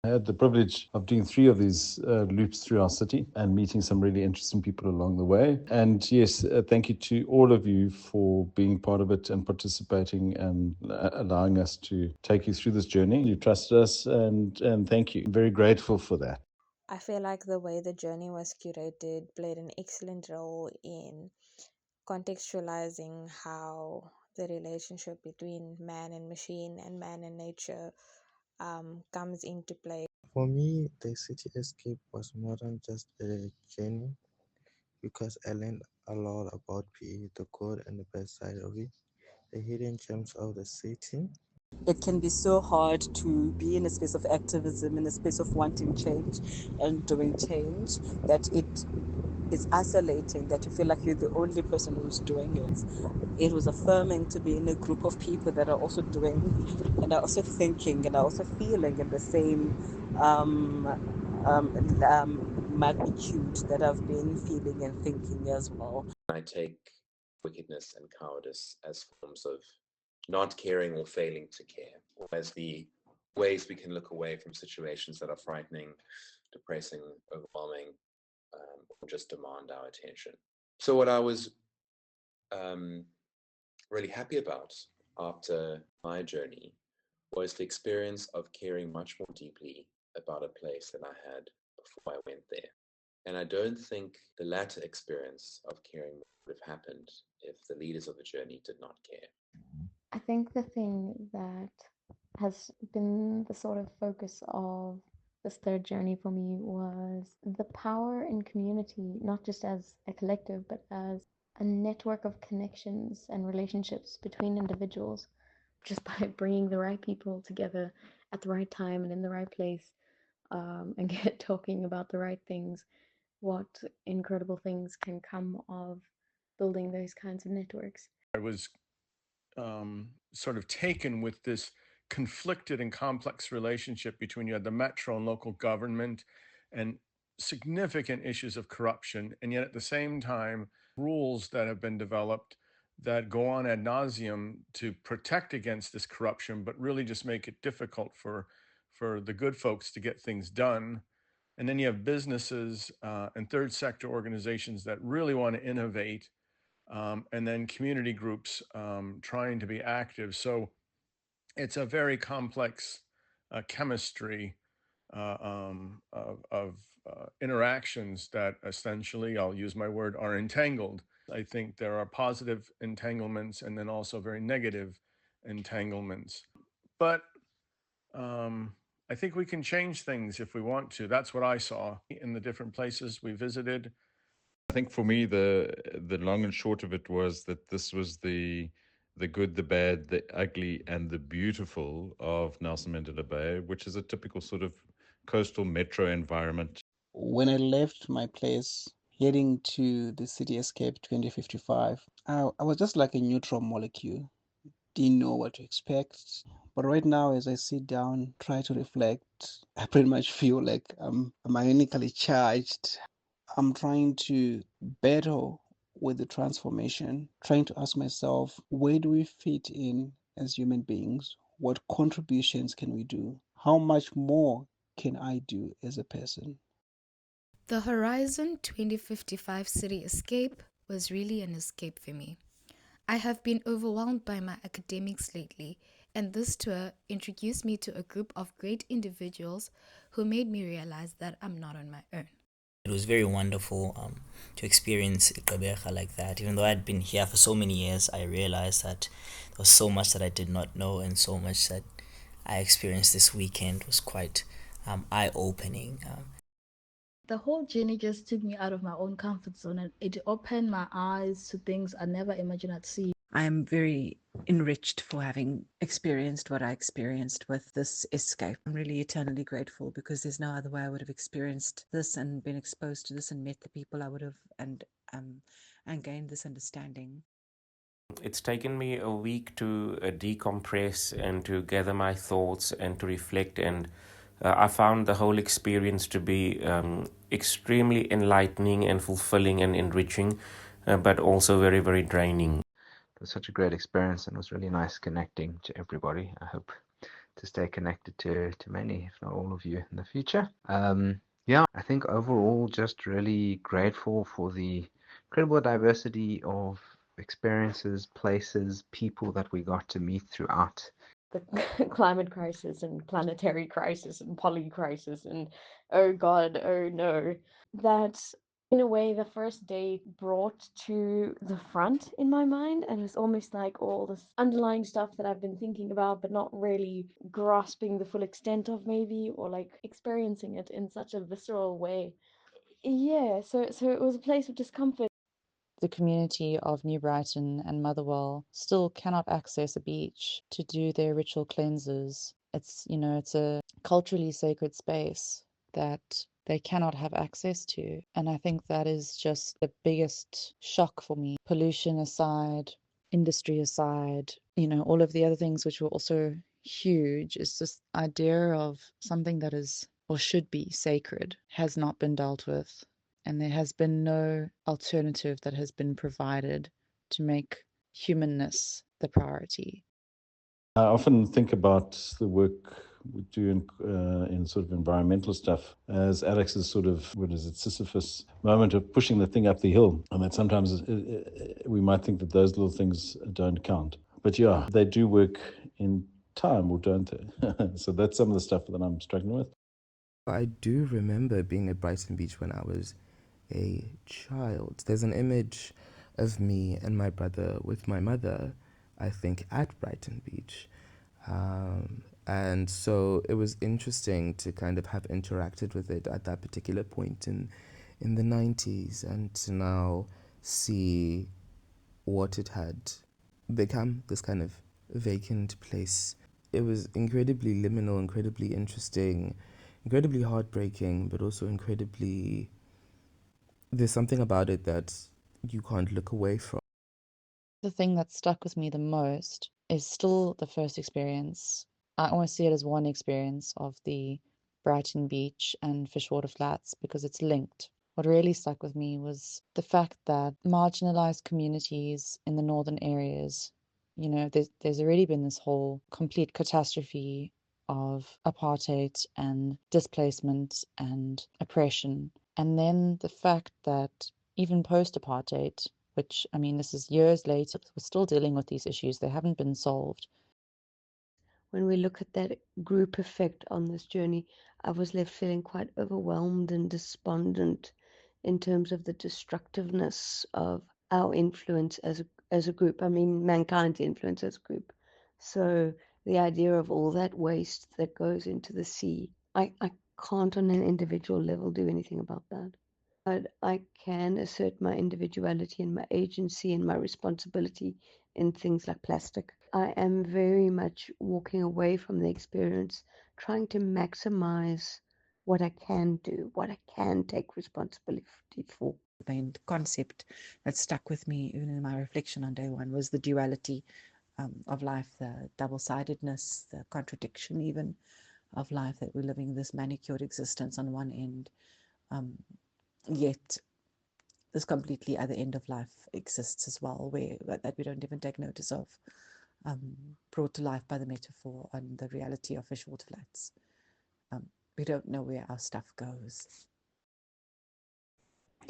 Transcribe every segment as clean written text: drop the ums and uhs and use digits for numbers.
I had the privilege of doing 3 of these loops through our city and meeting some really interesting people along the way. And yes, thank you to all of you for being part of it and participating and allowing us to take you through this journey. You trusted us, and thank you. I'm very grateful for that. I feel like the way the journey was curated played an excellent role in contextualizing how the relationship between man and machine and man and nature comes into play. For me, the city escape was more than just a journey because I learned a lot about PE, the good and the bad side of it, the hidden gems of the city. It can be so hard to be in a space of activism, in a space of wanting change and doing change, that it is isolating, that you feel like you're the only person who's doing it. It was affirming to be in a group of people that are also doing and are also thinking and are also feeling in the same magnitude that I've been feeling and thinking as well. I take wickedness and cowardice as forms of not caring or failing to care, or as the ways we can look away from situations that are frightening, depressing, overwhelming, or just demand our attention. So what I was really happy about after my journey was the experience of caring much more deeply about a place than I had before I went there. And I don't think the latter experience of caring would have happened if the leaders of the journey did not care. I think the thing that has been the sort of focus of this third journey for me was the power in community, not just as a collective, but as a network of connections and relationships between individuals, just by bringing the right people together at the right time and in the right place, and get talking about the right things. What incredible things can come of building those kinds of networks. I was sort of taken with this conflicted and complex relationship between you had the metro and local government and significant issues of corruption, and yet at the same time, rules that have been developed that go on ad nauseum to protect against this corruption, but really just make it difficult for the good folks to get things done. And then you have businesses and third sector organizations that really want to innovate, and then community groups trying to be active. So it's a very complex chemistry of interactions that essentially, I'll use my word, are entangled. I think there are positive entanglements and then also very negative entanglements. But I think we can change things if we want to. That's what I saw in the different places we visited. I think for me, the long and short of it was that this was the good, the bad, the ugly, and the beautiful of Nelson Mandela Bay, which is a typical sort of coastal metro environment. When I left my place heading to the City Escape 2055, I was just like a neutral molecule. Didn't know what to expect. But right now, as I sit down, try to reflect, I pretty much feel like I'm magnetically charged. I'm trying to battle with the transformation, trying to ask myself, where do we fit in as human beings? What contributions can we do? How much more can I do as a person? The Horizon 2055 City Escape was really an escape for me. I have been overwhelmed by my academics lately, and this tour introduced me to a group of great individuals who made me realize that I'm not on my own. It was very wonderful to experience Gqeberha like that. Even though I'd been here for so many years, I realized that there was so much that I did not know, and so much that I experienced this weekend was quite eye-opening. The whole journey just took me out of my own comfort zone, and it opened my eyes to things I never imagined I'd see. I am very enriched for having experienced what I experienced with this escape. I'm really eternally grateful because there's no other way I would have experienced this and been exposed to this and met the people I would have and gained this understanding. It's taken me a week to decompress and to gather my thoughts and to reflect, and I found the whole experience to be extremely enlightening and fulfilling and enriching, but also very, very draining. It was such a great experience, and it was really nice connecting to everybody. I hope to to stay connected to many, if not all of you in the future. I think overall just really grateful for the incredible diversity of experiences, places, people that we got to meet throughout. The climate crisis and planetary crisis and poly crisis and oh god, oh no. That in a way the first day brought to the front in my mind, and it was almost like all this underlying stuff that I've been thinking about but not really grasping the full extent of, maybe, or like experiencing it in such a visceral way. Yeah, so it was a place of discomfort. The community of New Brighton and Motherwell still cannot access a beach to do their ritual cleanses. It's a culturally sacred space that they cannot have access to. And I think that is just the biggest shock for me. Pollution aside, industry aside, all of the other things which were also huge, is this idea of something that is or should be sacred has not been dealt with, and there has been no alternative that has been provided to make humanness the priority. I often think about the work we do in sort of environmental stuff as Alex's sort of, what is it, Sisyphus moment of pushing the thing up the hill. And that sometimes we might think that those little things don't count. But yeah, they do work in time, or don't they? So that's some of the stuff that I'm struggling with. I do remember being at Brighton Beach when I was a child. There's an image of me and my brother with my mother, I think, at Brighton Beach. And so it was interesting to kind of have interacted with it at that particular point in the 90s, and to now see what it had become, this kind of vacant place. It was incredibly liminal, incredibly interesting, incredibly heartbreaking, but also incredibly, there's something about it that you can't look away from. The thing that stuck with me the most is still the first experience. I almost see it as one experience of the Brighton Beach and Fishwater Flats because it's linked. What really stuck with me was the fact that marginalized communities in the northern areas, there's already been this whole complete catastrophe of apartheid and displacement and oppression. And then the fact that even post-apartheid, which, I mean, this is years later, we're still dealing with these issues. They haven't been solved. When we look at that group effect on this journey, I was left feeling quite overwhelmed and despondent in terms of the destructiveness of our influence as a group. I mean, mankind's influence as a group. So the idea of all that waste that goes into the sea, I can't on an individual level do anything about that. But I can assert my individuality and my agency and my responsibility in things like plastic. I am very much walking away from the experience, trying to maximize what I can do, what I can take responsibility for. The main concept that stuck with me, even in my reflection on day one, was the duality of life, the double-sidedness, the contradiction even of life, that we're living this manicured existence on one end, yet this completely other end of life exists as well, where that we don't even take notice of, brought to life by the metaphor on the reality of Fishwater Flats. We don't know where our stuff goes.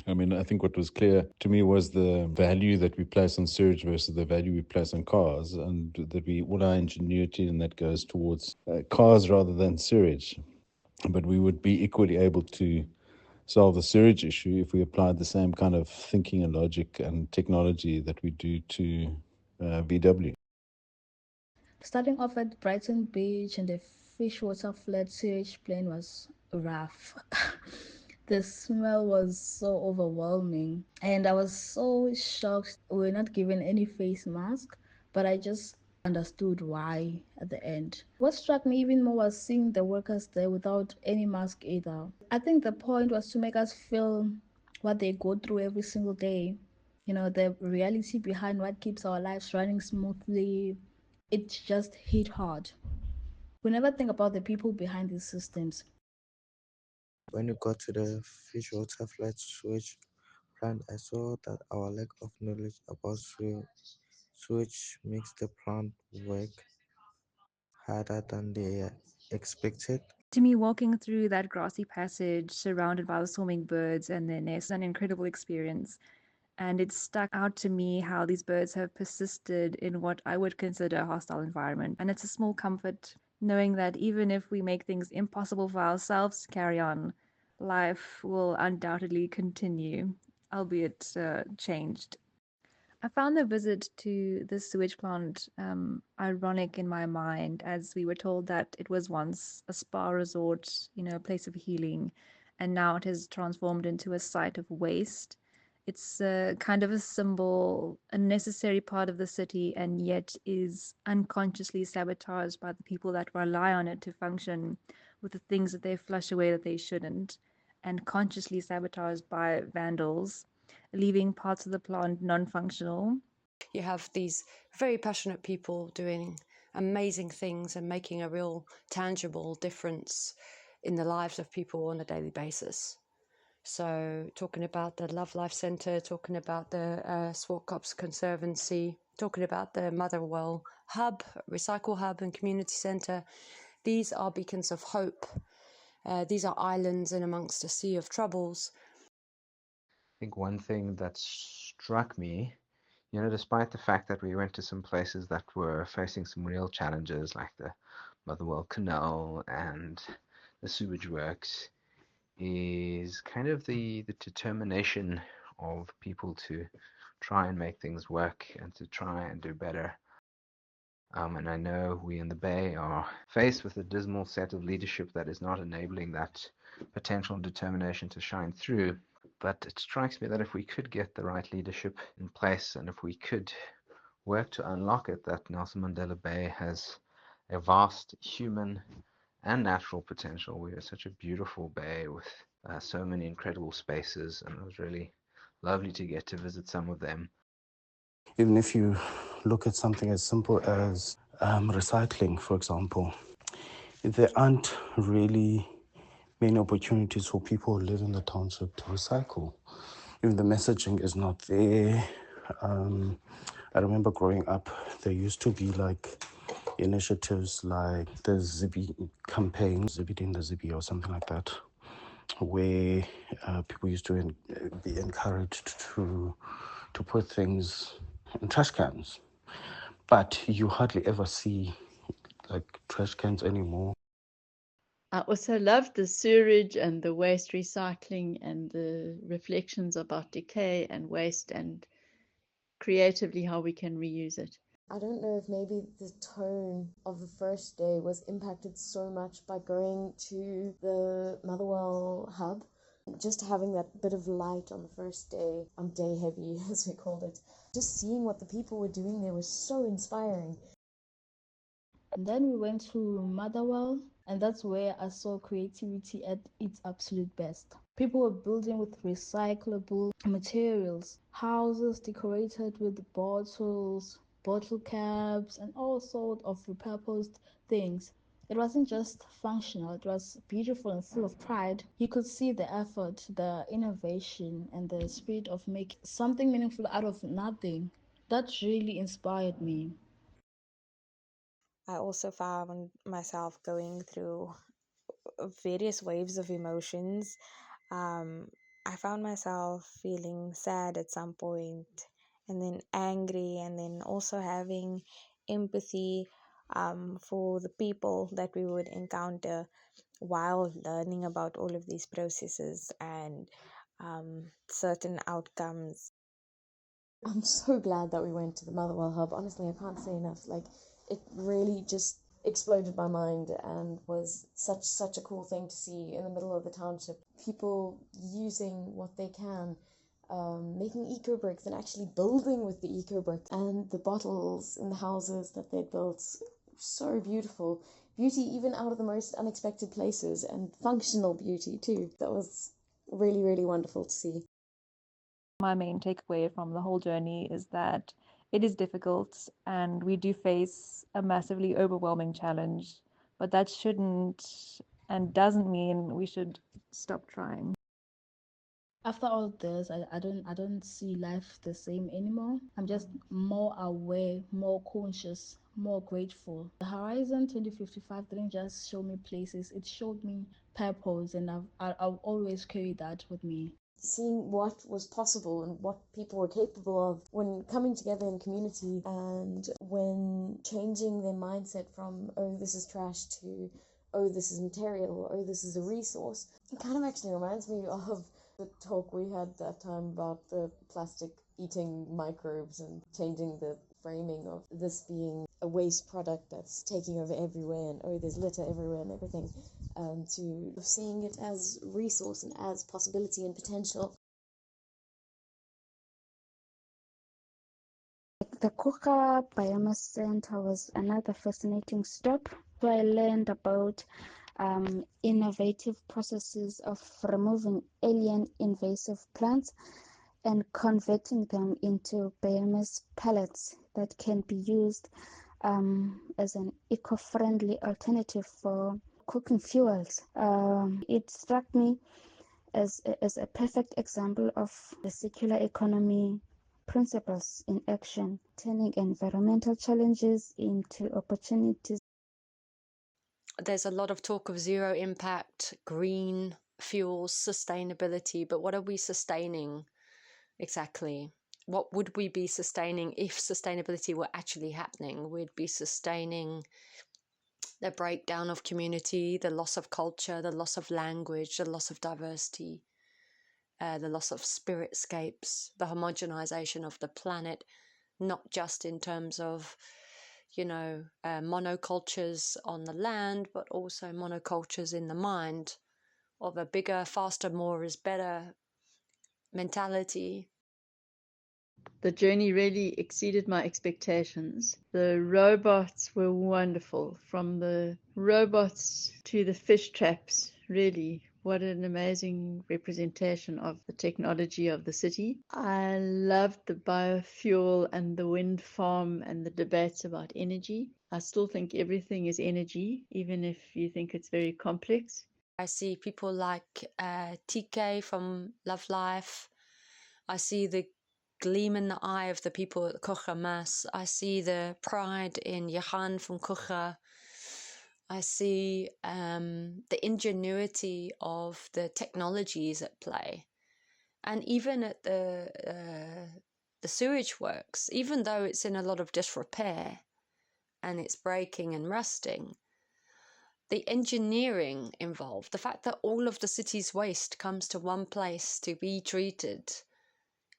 I mean, I think what was clear to me was the value that we place on sewage versus the value we place on cars, and that all our ingenuity and that goes towards cars rather than sewage. But we would be equally able to solve the sewage issue if we applied the same kind of thinking and logic and technology that we do to VW. Starting off at Brighton Beach and the Fishwater Flat sewage plane was rough. The smell was so overwhelming, and I was so shocked we were not given any face mask, but I just understood why at the end. What struck me even more was seeing the workers there without any mask either. I think the point was to make us feel what they go through every single day. The reality behind what keeps our lives running smoothly. It just hit hard. We never think about the people behind these systems. When you got to the Fishwater Flat sewage plant, I saw that our lack of knowledge about sewage makes the plant work harder than they expected. To me, walking through that grassy passage surrounded by the swarming birds and their nests, an incredible experience. And it stuck out to me how these birds have persisted in what I would consider a hostile environment. And it's a small comfort knowing that even if we make things impossible for ourselves to carry on, life will undoubtedly continue, albeit changed. I found the visit to the sewage plant ironic in my mind, as we were told that it was once a spa resort, a place of healing, and now it has transformed into a site of waste. It's kind of a symbol, a necessary part of the city, and yet is unconsciously sabotaged by the people that rely on it to function with the things that they flush away that they shouldn't, and consciously sabotaged by vandals, leaving parts of the plant non-functional. You have these very passionate people doing amazing things and making a real tangible difference in the lives of people on a daily basis. So talking about the Love Life Centre, talking about the Swartkops Conservancy, talking about the Motherwell Hub, Recycle Hub and Community Centre, these are beacons of hope. These are islands in amongst a sea of troubles. I think one thing that struck me, despite the fact that we went to some places that were facing some real challenges like the Motherwell Canal and the sewage works, is kind of the determination of people to try and make things work and to try and do better. And I know we in the Bay are faced with a dismal set of leadership that is not enabling that potential determination to shine through. But it strikes me that if we could get the right leadership in place and if we could work to unlock it, that Nelson Mandela Bay has a vast human and natural potential. We are such a beautiful bay with so many incredible spaces, and it was really lovely to get to visit some of them. Even if you look at something as simple as recycling, for example, there aren't really many opportunities for people who live in the township to recycle. Even the messaging is not there. I remember growing up, there used to be like initiatives like the Zibi campaign, Zibi in the Zibi or something like that, where people used to be encouraged to put things in trash cans. But you hardly ever see like trash cans anymore. I also loved the sewerage and the waste recycling and the reflections about decay and waste and creatively how we can reuse it. I don't know if maybe the tone of the first day was impacted so much by going to the Motherwell hub. Just having that bit of light on the first day, on day heavy as we called it, just seeing what the people were doing there was so inspiring. And then we went to Motherwell, and that's where I saw creativity at its absolute best. People were building with recyclable materials, houses decorated with bottles, bottle caps, and all sorts of repurposed things. It wasn't just functional, it was beautiful and full of pride. You could see the effort, the innovation, and the spirit of making something meaningful out of nothing. That really inspired me. I also found myself going through various waves of emotions. I found myself feeling sad at some point, and then angry, and then also having empathy for the people that we would encounter while learning about all of these processes and certain outcomes. I'm so glad that we went to the Motherwell hub. Honestly, I can't say enough. Like, it really just exploded my mind and was such a cool thing to see in the middle of the township. People using what they can, making eco bricks and actually building with the eco brick, and the bottles in the houses that they built. So beautiful. Beauty even out of the most unexpected places, and functional beauty too. That was really, really wonderful to see. My main takeaway from the whole journey is that it is difficult and we do face a massively overwhelming challenge, but that shouldn't and doesn't mean we should stop trying. After all this, I don't see life the same anymore. I'm just more aware, more conscious, more grateful. The Horizon 2055 didn't just show me places, it showed me purpose, and I'll always carry that with me. Seeing what was possible and what people were capable of when coming together in community, and when changing their mindset from, oh, this is trash, to, oh, this is material, or oh, this is a resource. It kind of actually reminds me of the talk we had that time about the plastic eating microbes and changing the framing of this being a waste product that's taking over everywhere, and oh, there's litter everywhere and everything, to seeing it as resource and as possibility and potential. The Kuka Biomass Center was another fascinating stop where I learned about innovative processes of removing alien invasive plants and converting them into biomass pellets that can be used as an eco-friendly alternative for cooking fuels. It struck me as a perfect example of the circular economy principles in action, turning environmental challenges into opportunities. There's a lot of talk of zero impact, green fuels, sustainability, but what are we sustaining exactly? What would we be sustaining if sustainability were actually happening? We'd be sustaining the breakdown of community, the loss of culture, the loss of language, the loss of diversity, the loss of spiritscapes, the homogenization of the planet, not just in terms of, monocultures on the land, but also monocultures in the mind of a bigger, faster, more is better mentality. The journey really exceeded my expectations. The robots were wonderful, from the robots to the fish traps. Really, what an amazing representation of the technology of the city. I loved the biofuel and the wind farm and the debates about energy. I still think everything is energy, even if you think it's very complex. I see people like TK from Love Life. I see the gleam in the eye of the people at Kocha Mass. I see the pride in Johan from Kocha. I see the ingenuity of the technologies at play. And even at the sewage works, even though it's in a lot of disrepair and it's breaking and rusting, the engineering involved, the fact that all of the city's waste comes to one place to be treated,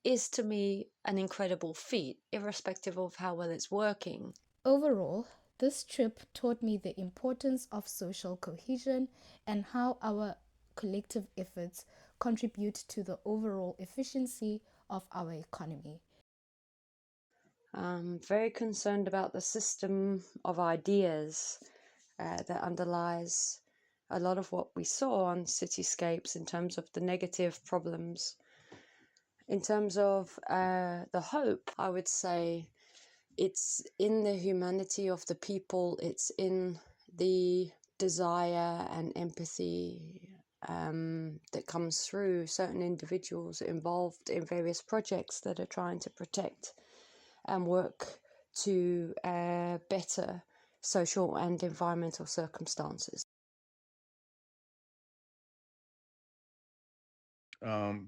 is to me an incredible feat, irrespective of how well it's working. Overall, this trip taught me the importance of social cohesion and how our collective efforts contribute to the overall efficiency of our economy. I'm very concerned about the system of ideas that underlies a lot of what we saw on cityscapes in terms of the negative problems. In terms of the hope, I would say it's in the humanity of the people, it's in the desire and empathy that comes through certain individuals involved in various projects that are trying to protect and work to better social and environmental circumstances.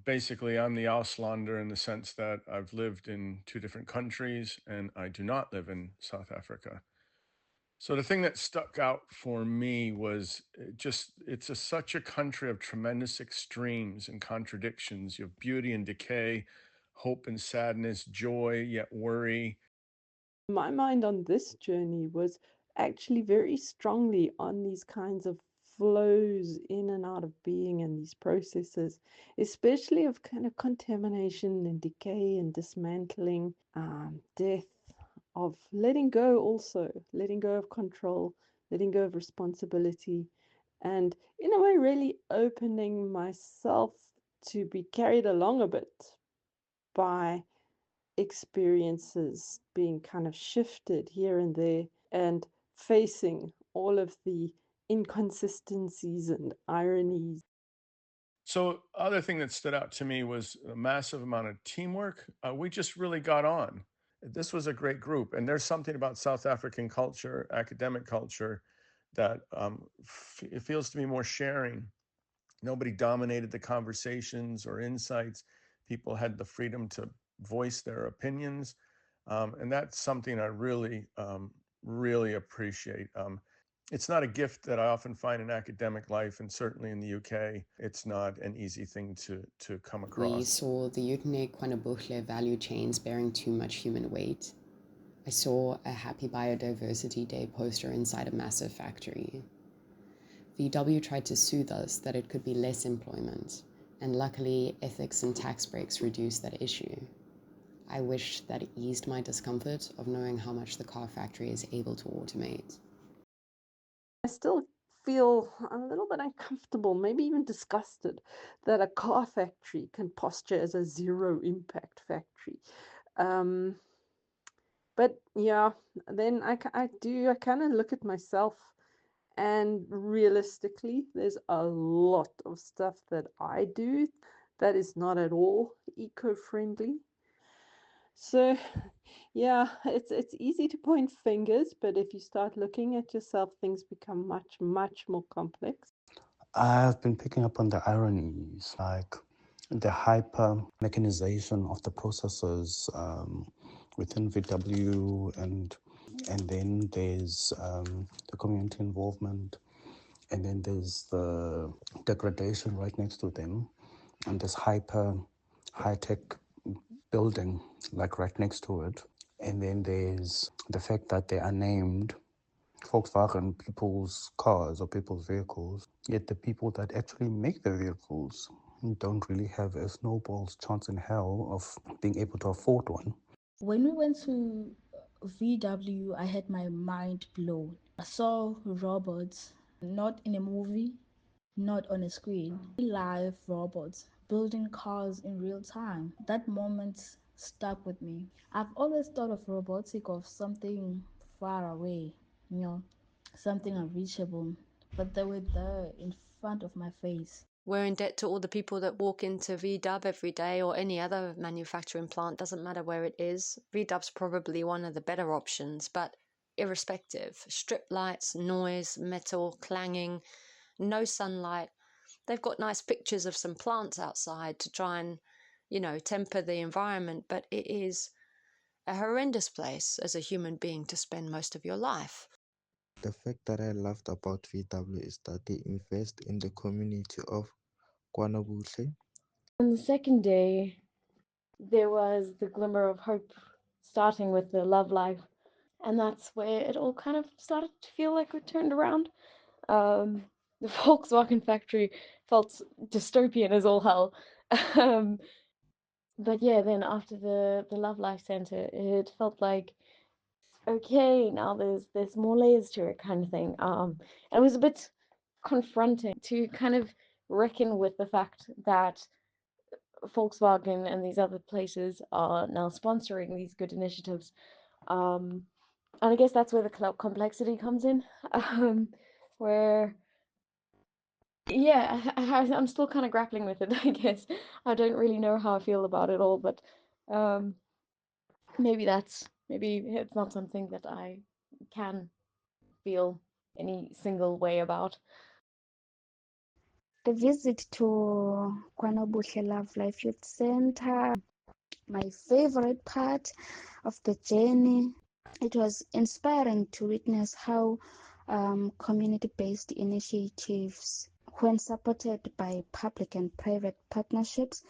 Basically, I'm the Auslander in the sense that I've lived in 2 different countries and I do not live in South Africa. So the thing that stuck out for me was such a country of tremendous extremes and contradictions. You have beauty and decay, hope and sadness, joy yet worry. My mind on this journey was actually very strongly on these kinds of flows in and out of being and these processes, especially of kind of contamination and decay and dismantling, death, of letting go, also letting go of control, letting go of responsibility, and in a way really opening myself to be carried along a bit by experiences being kind of shifted here and there, and facing all of the inconsistencies and ironies. So other thing that stood out to me was a massive amount of teamwork. We just really got on. This was a great group. And there's something about South African culture, academic culture, that it feels to me more sharing. Nobody dominated the conversations or insights. People had the freedom to voice their opinions. And that's something I really, really appreciate. It's not a gift that I often find in academic life, and certainly in the UK, it's not an easy thing to come across. We saw the Yutne Kwanabukhle value chains bearing too much human weight. I saw a Happy Biodiversity Day poster inside a massive factory. VW tried to soothe us that it could be less employment, and luckily ethics and tax breaks reduced that issue. I wish that it eased my discomfort of knowing how much the car factory is able to automate. I still feel a little bit uncomfortable, maybe even disgusted, that a car factory can posture as a zero impact factory. But yeah, then I kind of look at myself, and realistically, there's a lot of stuff that I do that is not at all eco-friendly. So yeah, it's easy to point fingers, but if you start looking at yourself, things become much, much more complex. I've been picking up on the ironies, like the hyper mechanization of the processes within VW, and then there's the community involvement, and then there's the degradation right next to them, and this hyper high-tech building like right next to it, and then there's the fact that they are named Volkswagen, people's cars or people's vehicles, yet the people that actually make the vehicles don't really have a snowball's chance in hell of being able to afford one. When we went to VW, I had my mind blown. I saw robots, not in a movie, not on a screen, live robots building cars in real time. That moment stuck with me. I've always thought of robotic of something far away, something unreachable, but they were there in front of my face. We're in debt to all the people that walk into VW every day, or any other manufacturing plant, doesn't matter where it is. VW's probably one of the better options, but irrespective, strip lights, noise, metal, clanging, no sunlight. They've got nice pictures of some plants outside to try and, temper the environment, but it is a horrendous place as a human being to spend most of your life. The fact that I loved about VW is that they invest in the community of KwaNobuhle. On the second day, there was the glimmer of hope, starting with the love life. And that's where it all kind of started to feel like it turned around. The Volkswagen factory felt dystopian as all hell. But yeah, then after the Love Life Center, it felt like, okay, now there's more layers to it, kind of thing. It was a bit confronting to kind of reckon with the fact that Volkswagen and these other places are now sponsoring these good initiatives. And I guess that's where the complexity comes in, where, yeah, I'm still kind of grappling with it, I guess. I don't really know how I feel about it all, but maybe it's not something that I can feel any single way about. The visit to KwaNobuhle Love Life Youth Center, my favorite part of the journey. It was inspiring to witness how community-based initiatives, when supported by public and private partnerships,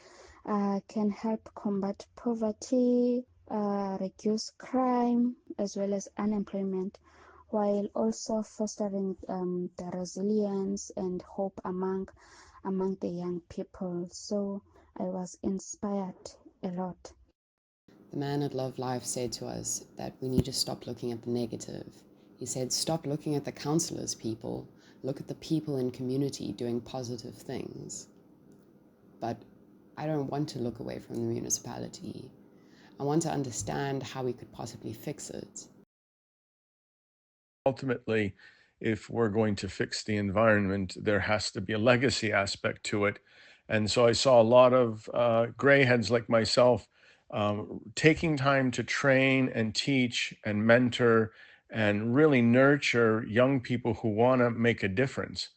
can help combat poverty, reduce crime, as well as unemployment, while also fostering the resilience and hope among the young people. So I was inspired a lot. The man at Love Life said to us that we need to stop looking at the negative. He said, stop looking at the councillors, people. Look at the people in community doing positive things. But I don't want to look away from the municipality. I want to understand how we could possibly fix it. Ultimately, if we're going to fix the environment, there has to be a legacy aspect to it. And so I saw a lot of gray heads like myself taking time to train and teach and mentor and really nurture young people who want to make a difference.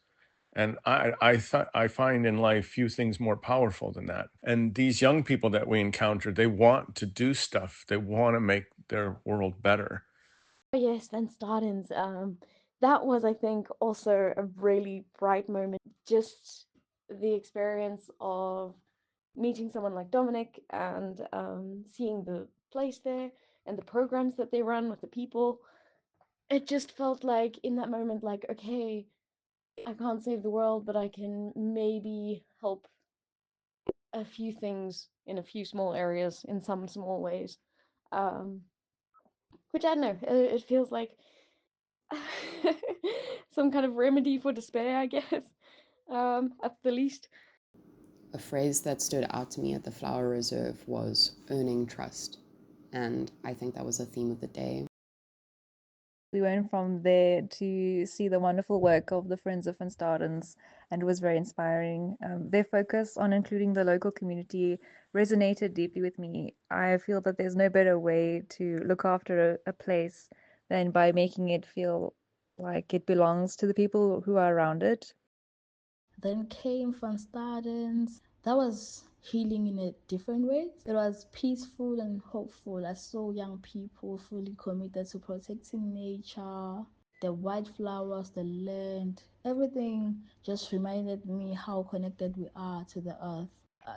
And I find in life few things more powerful than that. And these young people that we encounter, they want to do stuff. They want to make their world better. Oh, yes, Van Staden's. That was, I think, also a really bright moment. Just the experience of meeting someone like Dominic and seeing the place there and the programs that they run with the people. It just felt like in that moment, like, okay, I can't save the world, but I can maybe help a few things in a few small areas in some small ways. Um, which I don't know, it feels like some kind of remedy for despair, I guess, at the least. A phrase that stood out to me at the Flower Reserve was earning trust, and I think that was a theme of the day. We went from there to see the wonderful work of the Friends of Van Stadens, and it was very inspiring. Their focus on including the local community resonated deeply with me. I feel that there's no better way to look after a place than by making it feel like it belongs to the people who are around it. Then came Van Stadens. That was healing in a different way. It was peaceful and hopeful. I saw young people fully committed to protecting nature, the white flowers, the land, everything just reminded me how connected we are to the earth.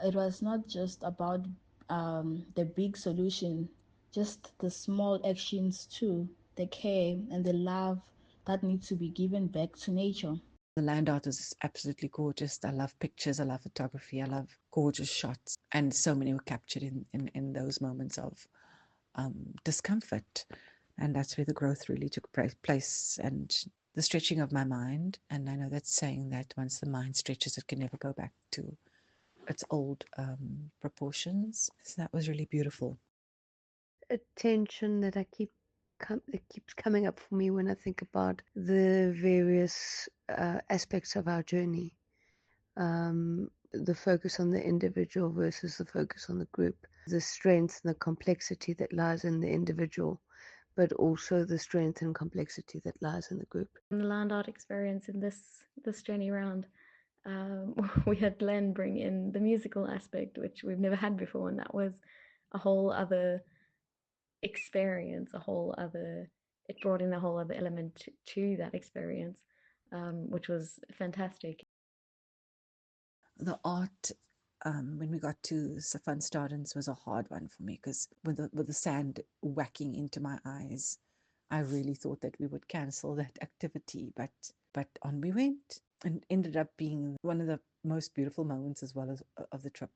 It was not just about the big solution, just the small actions too, the care and the love that need to be given back to nature. The land art is absolutely gorgeous. I love pictures, I love photography, I love gorgeous shots. And so many were captured in those moments of discomfort. And that's where the growth really took place, and the stretching of my mind. And I know that's saying that once the mind stretches, it can never go back to its old proportions. So that was really beautiful. A tension that that keeps coming up for me when I think about the various aspects of our journey. The focus on the individual versus the focus on the group, the strength and the complexity that lies in the individual, but also the strength and complexity that lies in the group. In the land art experience in this journey round, we had Glenn bring in the musical aspect, which we've never had before, and that was a whole other experience, it brought in a whole other element to that experience, which was fantastic. The art, when we got to Van Stadens, was a hard one for me because with the sand whacking into my eyes, I really thought that we would cancel that activity, but on we went, and ended up being one of the most beautiful moments as well as of the trip.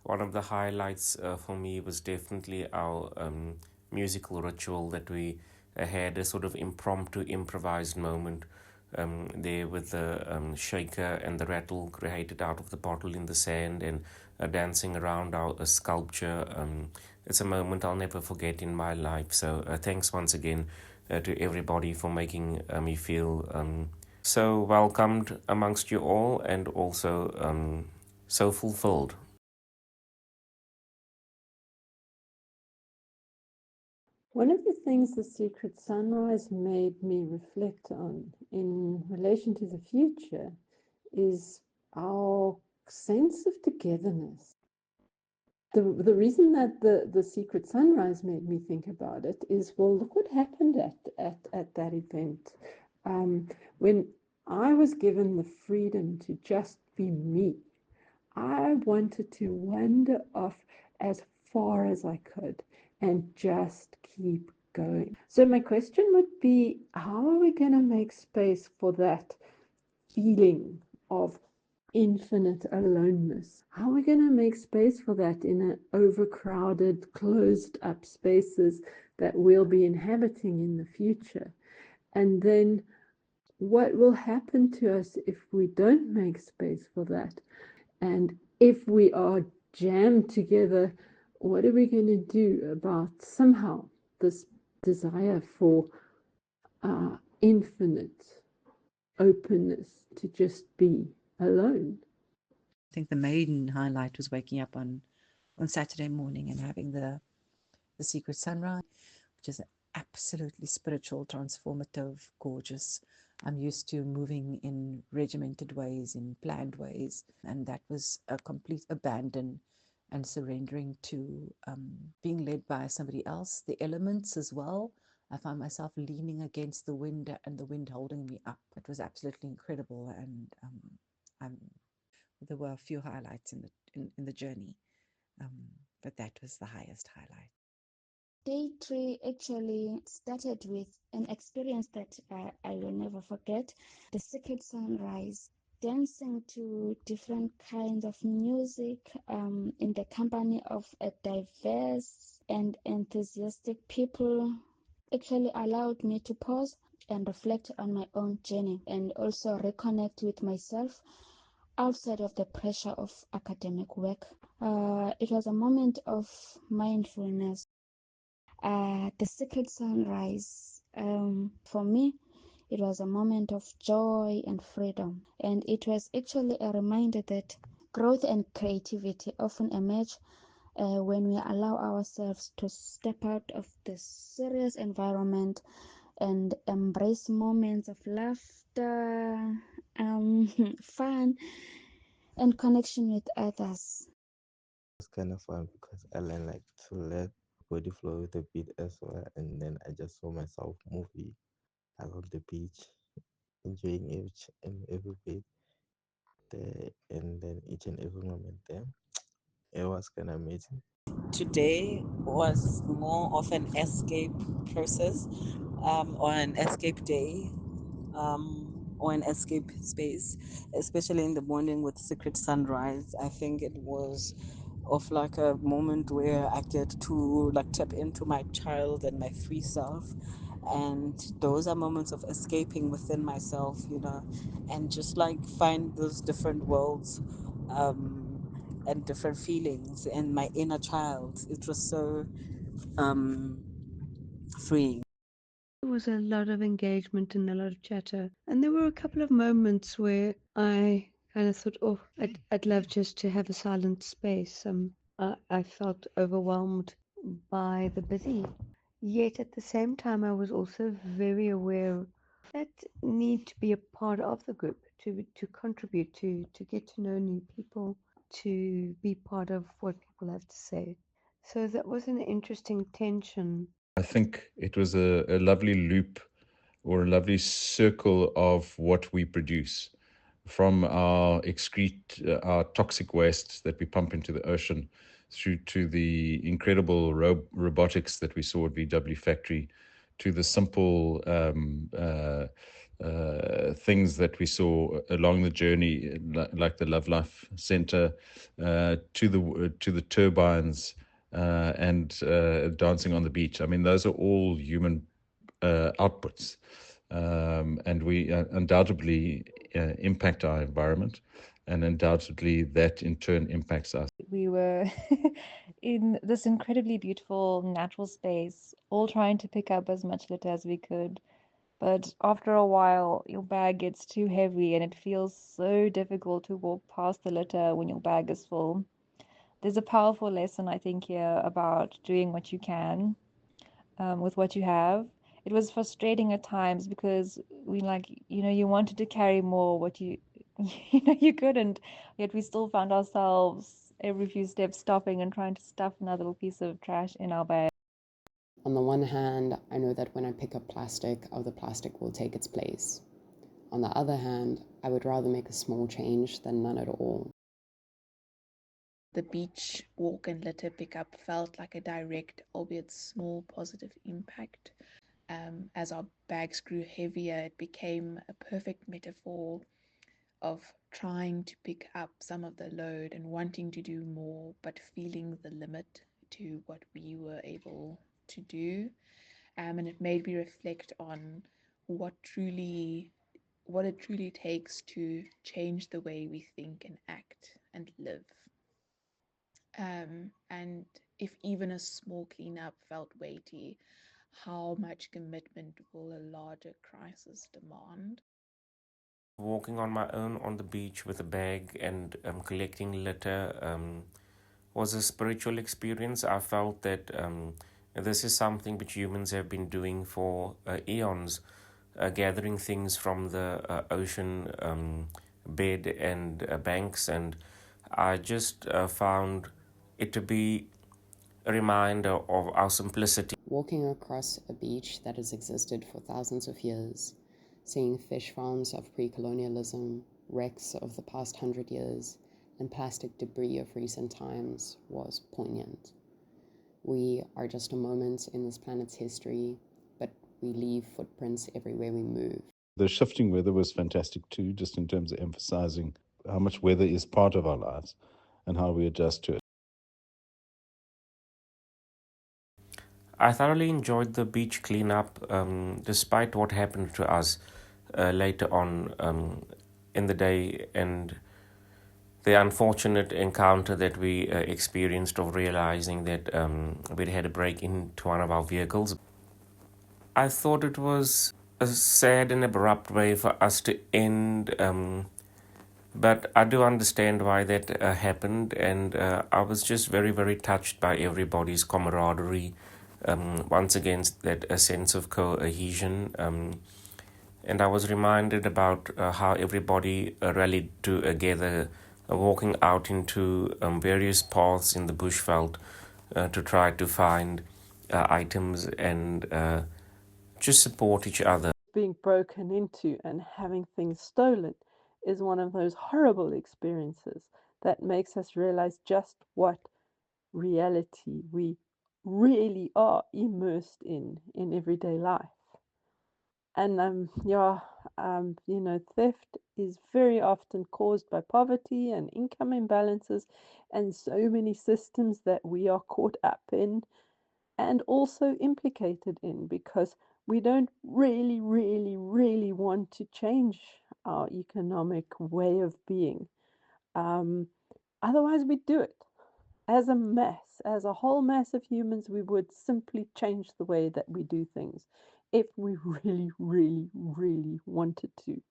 One of the highlights for me was definitely our musical ritual that we had, a sort of impromptu, improvised moment there with the shaker and the rattle created out of the bottle in the sand, and dancing around our sculpture. It's a moment I'll never forget in my life. So thanks once again to everybody for making me feel so welcomed amongst you all, and also so fulfilled. One of the things the Secret Sunrise made me reflect on in relation to the future is our sense of togetherness. The reason that the Secret Sunrise made me think about it is, well, look what happened at that event. When I was given the freedom to just be me, I wanted to wander off as far as I could and just keep going. So my question would be, how are we going to make space for that feeling of infinite aloneness? How are we going to make space for that in an overcrowded, closed up spaces that we'll be inhabiting in the future? And then what will happen to us if we don't make space for that? And if we are jammed together, what are we going to do about somehow this desire for infinite openness to just be alone? I think the main highlight was waking up on Saturday morning and having the secret sunrise, which is absolutely spiritual, transformative, gorgeous. I'm used to moving in regimented ways, in planned ways, and that was a complete abandon and surrendering to being led by somebody else, the elements as well. I found myself leaning against the wind and the wind holding me up. It was absolutely incredible, and there were a few highlights in the journey, but that was the highest highlight. Day 3 actually started with an experience that I will never forget. The secret sunrise, dancing to different kinds of music in the company of a diverse and enthusiastic people actually allowed me to pause and reflect on my own journey and also reconnect with myself outside of the pressure of academic work. It was a moment of mindfulness. The secret sunrise, for me, it was a moment of joy and freedom. And it was actually a reminder that growth and creativity often emerge when we allow ourselves to step out of the serious environment and embrace moments of laughter, fun, and connection with others. It's kind of fun because I learned like to let body flow with the beat as well, and then I just saw myself moving along the beach, enjoying each and every bit there, and then each and every moment there. It was kind of amazing. Today was more of an escape process, or an escape day, or an escape space, especially in the morning with Secret Sunrise. I think it was of like a moment where I get to like tap into my child and my free self. And those are moments of escaping within myself, and just like find those different worlds and different feelings in my inner child. It was so um, freeing. There was a lot of engagement and a lot of chatter. And there were a couple of moments where I kind of thought, oh, I'd love just to have a silent space. I felt overwhelmed by the busy. Yet at the same time, I was also very aware that need to be a part of the group, to contribute, to get to know new people, to be part of what people have to say. So that was an interesting tension. I think it was a lovely loop or a lovely circle of what we produce from our excrete, our toxic waste that we pump into the ocean, through to the incredible robotics that we saw at VW Factory, to the simple things that we saw along the journey, like the Love Life Center, to the turbines and dancing on the beach. I mean, those are all human outputs, and we undoubtedly impact our environment, and undoubtedly that in turn impacts us. We were in this incredibly beautiful natural space, all trying to pick up as much litter as we could. But after a while, your bag gets too heavy and it feels so difficult to walk past the litter when your bag is full. There's a powerful lesson, I think, here about doing what you can with what you have. It was frustrating at times because you wanted to carry more, what you couldn't. Yet we still found ourselves every few steps stopping and trying to stuff another little piece of trash in our bag. On the one hand, I know that when I pick up plastic, other plastic will take its place. On the other hand, I would rather make a small change than none at all. The beach walk and litter pickup felt like a direct, albeit small, positive impact. As our bags grew heavier, it became a perfect metaphor of trying to pick up some of the load and wanting to do more, but feeling the limit to what we were able to do. And it made me reflect on what truly what it truly takes to change the way we think and act and live. And if even a small cleanup felt weighty, how much commitment will a larger crisis demand? Walking on my own on the beach with a bag and collecting litter was a spiritual experience. I felt that this is something which humans have been doing for eons, gathering things from the ocean bed and banks, and I just found it to be a reminder of our simplicity. Walking across a beach that has existed for thousands of years, seeing fish farms of pre-colonialism, wrecks of the past 100 years, and plastic debris of recent times was poignant. We are just a moment in this planet's history, but we leave footprints everywhere we move. The shifting weather was fantastic too, just in terms of emphasizing how much weather is part of our lives and how we adjust to it. I thoroughly enjoyed the beach cleanup, despite what happened to us later on in the day, and the unfortunate encounter that we experienced of realizing that we'd had a break into one of our vehicles. I thought it was a sad and abrupt way for us to end, but I do understand why that happened, and I was just very, very touched by everybody's camaraderie. Once again, that a sense of cohesion. And I was reminded about how everybody rallied together, walking out into various paths in the bushveld to try to find items and just support each other. Being broken into and having things stolen is one of those horrible experiences that makes us realize just what reality we really are immersed in everyday life. And theft is very often caused by poverty and income imbalances and so many systems that we are caught up in and also implicated in, because we don't really, really, really want to change our economic way of being. Otherwise, we do it as a mass, as a whole mass of humans. We would simply change the way that we do things if we really, really, really wanted to.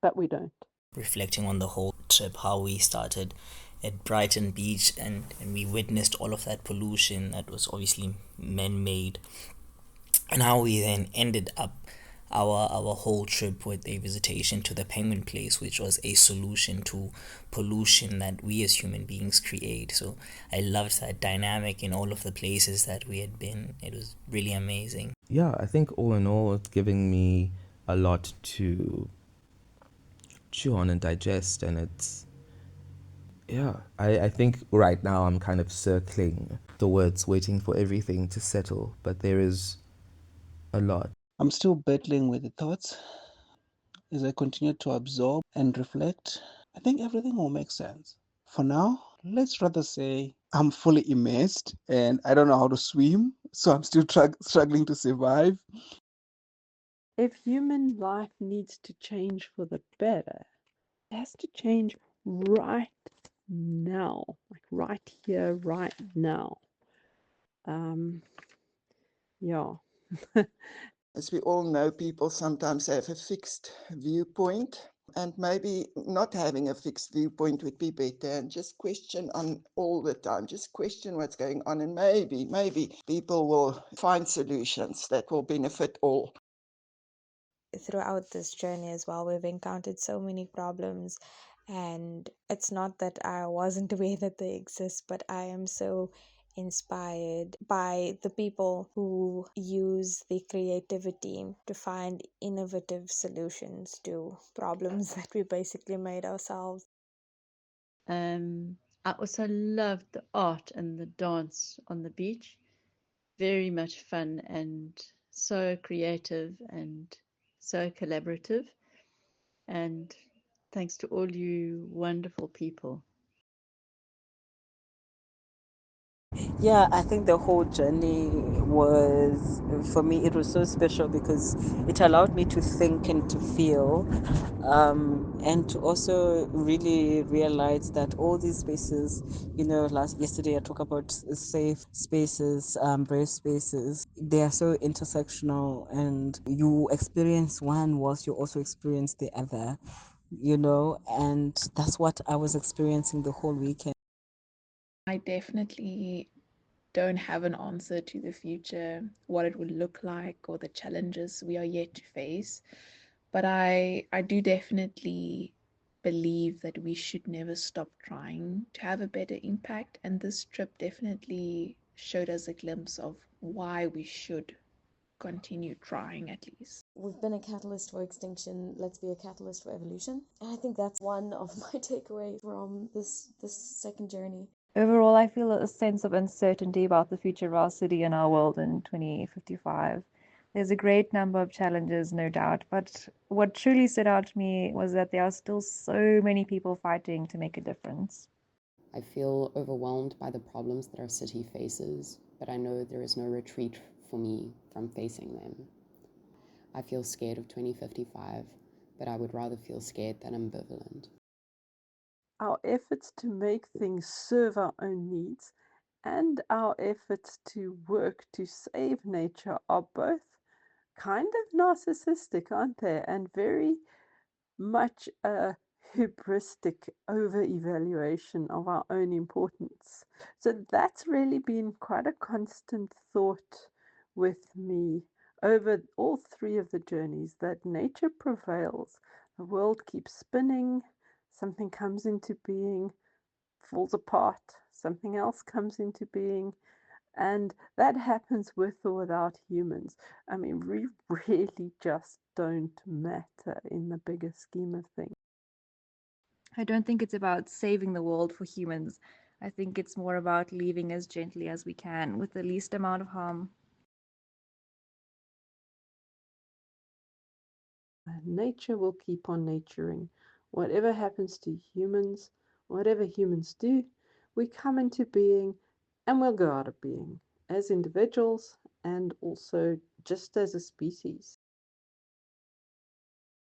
But we don't. Reflecting on the whole trip, how we started at Brighton Beach and we witnessed all of that pollution that was obviously man-made, and how we then ended up our whole trip with a visitation to the Penguin Place, which was a solution to pollution that we as human beings create. So I loved that dynamic in all of the places that we had been. It was really amazing. Yeah, I think all in all, it's giving me a lot to chew on and digest, and I think right now I'm kind of circling the words, waiting for everything to settle, but there is a lot. I'm still battling with the thoughts as I continue to absorb and reflect. I think everything will make sense. For now, let's rather say I'm fully immersed and I don't know how to swim, so I'm still struggling to survive. If human life needs to change for the better, it has to change right now, like right here, right now. Yeah. As we all know, people sometimes have a fixed viewpoint, and maybe not having a fixed viewpoint would be better, and just question on all the time, just question what's going on, and maybe people will find solutions that will benefit all. Throughout this journey as well, we've encountered so many problems, and it's not that I wasn't aware that they exist, but I am so inspired by the people who use the creativity to find innovative solutions to problems that we basically made ourselves. I also loved the art and the dance on the beach. Very much fun and so creative and so collaborative. And thanks to all you wonderful people. Yeah, I think the whole journey was, for me, it was so special because it allowed me to think and to feel, and to also really realize that all these spaces, yesterday I talked about safe spaces, brave spaces, they are so intersectional, and you experience one whilst you also experience the other, and that's what I was experiencing the whole weekend. I definitely don't have an answer to the future, what it would look like, or the challenges we are yet to face. But I do definitely believe that we should never stop trying to have a better impact. And this trip definitely showed us a glimpse of why we should continue trying at least. We've been a catalyst for extinction, let's be a catalyst for evolution. And I think that's one of my takeaway from this second journey. Overall, I feel a sense of uncertainty about the future of our city and our world in 2055. There's a great number of challenges, no doubt, but what truly stood out to me was that there are still so many people fighting to make a difference. I feel overwhelmed by the problems that our city faces, but I know there is no retreat for me from facing them. I feel scared of 2055, but I would rather feel scared than ambivalent. Our efforts to make things serve our own needs and our efforts to work to save nature are both kind of narcissistic, aren't they? And very much a hubristic over-evaluation of our own importance. So that's really been quite a constant thought with me over all three of the journeys, that nature prevails. The world keeps spinning, something comes into being, falls apart, something else comes into being, and that happens with or without humans. I mean, we really just don't matter in the bigger scheme of things. I don't think it's about saving the world for humans. I think it's more about leaving as gently as we can with the least amount of harm. Nature will keep on naturing. Whatever happens to humans, whatever humans do, we come into being and we'll go out of being as individuals and also just as a species.